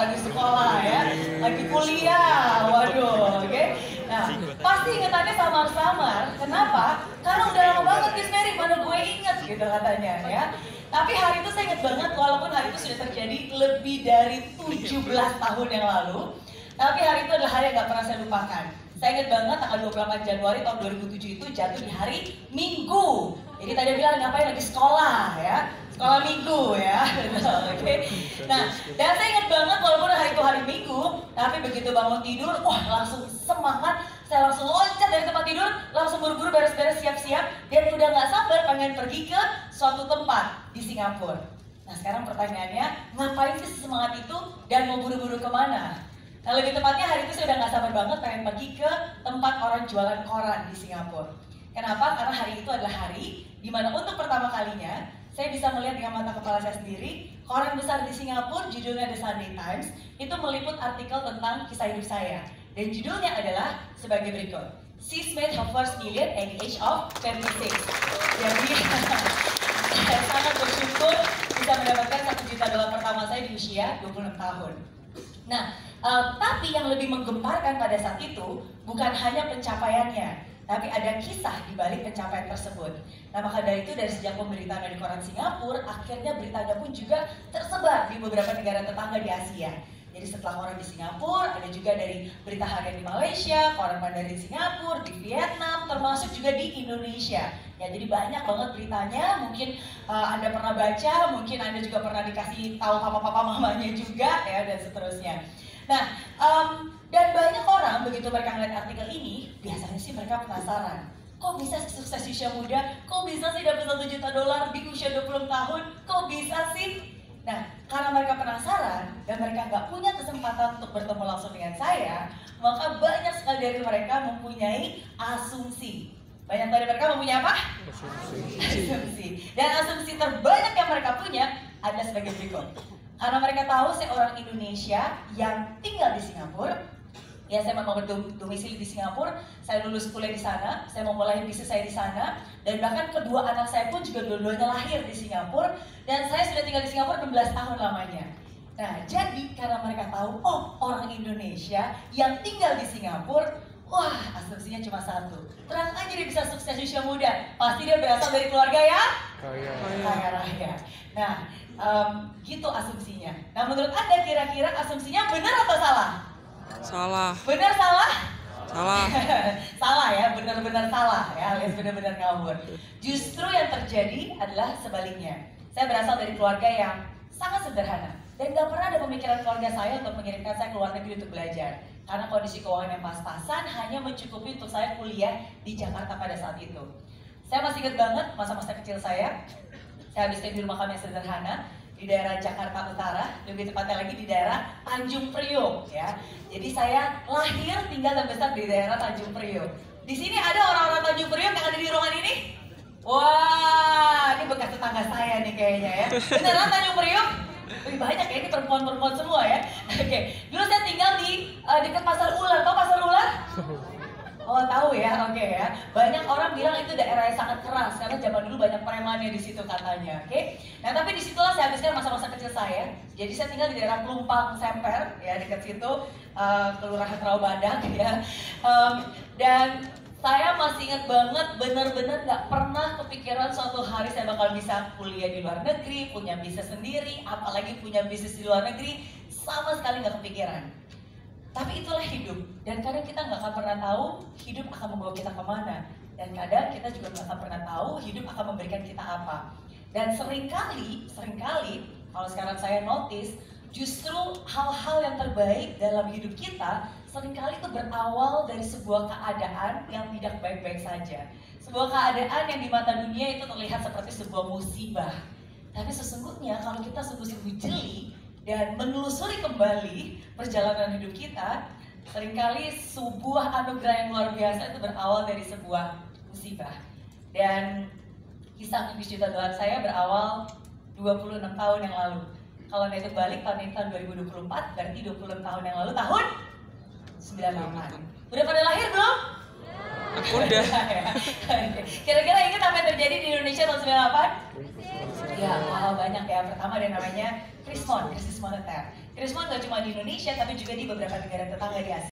lagi sekolah ya, lagi kuliah, waduh, oke. Nah, pasti ingetannya samar-samar. Kenapa? Karena udah lama banget Miss Mary, mana gue inget gitu katanya ya. Tapi hari itu saya ingat banget, walaupun hari itu sudah terjadi lebih dari 17 tahun yang lalu. Tapi hari itu adalah hari yang gak pernah saya lupakan. Saya ingat banget tanggal 28 Januari tahun 2007 itu jatuh di hari Minggu. Jadi tadi bilang ngapain lagi sekolah ya. Sekolah Minggu ya. Oke. Nah, dan saya ingat banget walaupun hari itu hari Minggu, tapi begitu bangun tidur, wah langsung semangat. Saya langsung loncat dari tempat tidur, langsung buru-buru beres-beres siap-siap, dan udah gak sabar pengen pergi ke suatu tempat di Singapura. Nah sekarang pertanyaannya, ngapain sih semangat itu dan mau buru-buru kemana? Nah lebih tepatnya hari itu saya udah gak sabar banget pengen pergi ke tempat orang jualan koran di Singapura. Kenapa? Karena hari itu adalah hari dimana untuk pertama kalinya saya bisa melihat dengan mata kepala saya sendiri koran besar di Singapura, judulnya The Sunday Times, itu meliput artikel tentang kisah hidup saya. Dan judulnya adalah sebagai berikut. She's made her first million at the age of 26. Jadi saya sangat bersyukur bisa mendapatkan $1 juta pertama saya di usia 26 tahun. Nah, tapi yang lebih menggemparkan pada saat itu bukan hanya pencapaiannya, tapi ada kisah di balik pencapaian tersebut. Nah maka dari itu dari sejak pemberitaan di koran Singapura, akhirnya beritanya pun juga tersebar di beberapa negara tetangga di Asia. Jadi setelah koran di Singapura, ada juga dari berita harian di Malaysia, koran Mandarin Singapura, di Vietnam, termasuk juga di Indonesia. Ya jadi banyak banget beritanya, mungkin Anda pernah baca, mungkin Anda juga pernah dikasih tahu papa-papa mamanya juga, ya dan seterusnya. Nah, dan banyak orang begitu mereka ngeliat artikel ini, biasanya sih mereka penasaran. Kok bisa sukses di usia muda? Kok bisa sih dapat $1 juta di usia 20 tahun? Kok bisa sih? Nah, karena mereka penasaran dan mereka nggak punya kesempatan untuk bertemu langsung dengan saya, maka banyak sekali dari mereka mempunyai asumsi. Banyak dari mereka mempunyai apa? Asumsi. Dan asumsi terbanyak yang mereka punya adalah sebagai berikut. Karena mereka tahu saya orang Indonesia yang tinggal di Singapura. Ya, saya memang berdomisili di Singapura, saya lulus kuliah di sana, saya memulai bisnis saya di sana, dan bahkan kedua anak saya pun juga dua-duanya lahir di Singapura, dan saya sudah tinggal di Singapura 16 tahun lamanya. Nah, jadi karena mereka tahu, oh orang Indonesia yang tinggal di Singapura, wah asumsinya cuma satu, terang aja dia bisa sukses di usia muda, pasti dia berasal dari keluarga ya? Kaya raya. Nah, gitu asumsinya. Nah menurut Anda kira-kira asumsinya benar atau salah? Salah. Benar salah? Salah. Salah ya, benar-benar salah ya, alias benar-benar ngawur. Justru yang terjadi adalah sebaliknya. Saya berasal dari keluarga yang sangat sederhana dan gak pernah ada pemikiran keluarga saya untuk mengirimkan saya ke luar negeri untuk belajar. Karena kondisi keuangan yang pas-pasan hanya mencukupi untuk saya kuliah di Jakarta pada saat itu. Saya masih ingat banget masa-masa kecil saya habiskan di rumah kami yang sederhana di daerah Jakarta Utara, lebih tepatnya lagi di daerah Tanjung Priok ya. Jadi saya lahir, tinggal dan besar di daerah Tanjung Priok. Di sini ada orang-orang Tanjung Priok yang ada di ruangan ini? Wah, ini bekas tetangga saya nih kayaknya ya. Beneran Tanjung Priok? Lebih banyak ya, ini perempuan-perempuan semua ya. Oke, dulu saya tinggal di dekat Pasar Ular, tau Pasar Ular? Oh tahu ya, oke ya. Banyak orang bilang itu daerah yang sangat keras karena zaman dulu banyak premannya di situ katanya, oke? Nah tapi disitulah saya habiskan masa-masa kecil saya. Jadi saya tinggal di daerah Pelumpang Semper, ya dekat situ, Kelurahan Rawabadak ya. Dan saya masih ingat banget, benar-benar nggak pernah kepikiran suatu hari saya bakal bisa kuliah di luar negeri, punya bisnis sendiri, apalagi punya bisnis di luar negeri, sama sekali nggak kepikiran. Tapi itulah hidup, dan kadang kita nggak akan pernah tahu hidup akan membawa kita kemana, dan kadang kita juga nggak akan pernah tahu hidup akan memberikan kita apa. Dan seringkali kalau sekarang saya notice, justru hal-hal yang terbaik dalam hidup kita seringkali itu berawal dari sebuah keadaan yang tidak baik-baik saja. Sebuah keadaan yang di mata dunia itu terlihat seperti sebuah musibah. Tapi sesungguhnya kalau kita sungguh-sungguh jeli dan menelusuri kembali perjalanan hidup kita, seringkali sebuah anugerah yang luar biasa itu berawal dari sebuah musibah. Dan kisah $1 juta saya berawal 26 tahun yang lalu. Kalau Anda itu balik tahun ini tahun 2024, berarti 26 tahun yang lalu tahun 98. Udah pada lahir belum? Aku udah. Kira-kira ingat apa yang terjadi di Indonesia tahun 98? Ya, wow, banyak ya. Pertama ada namanya krisis moneter. Krismon gak cuma di Indonesia, tapi juga di beberapa negara tetangga di Asia.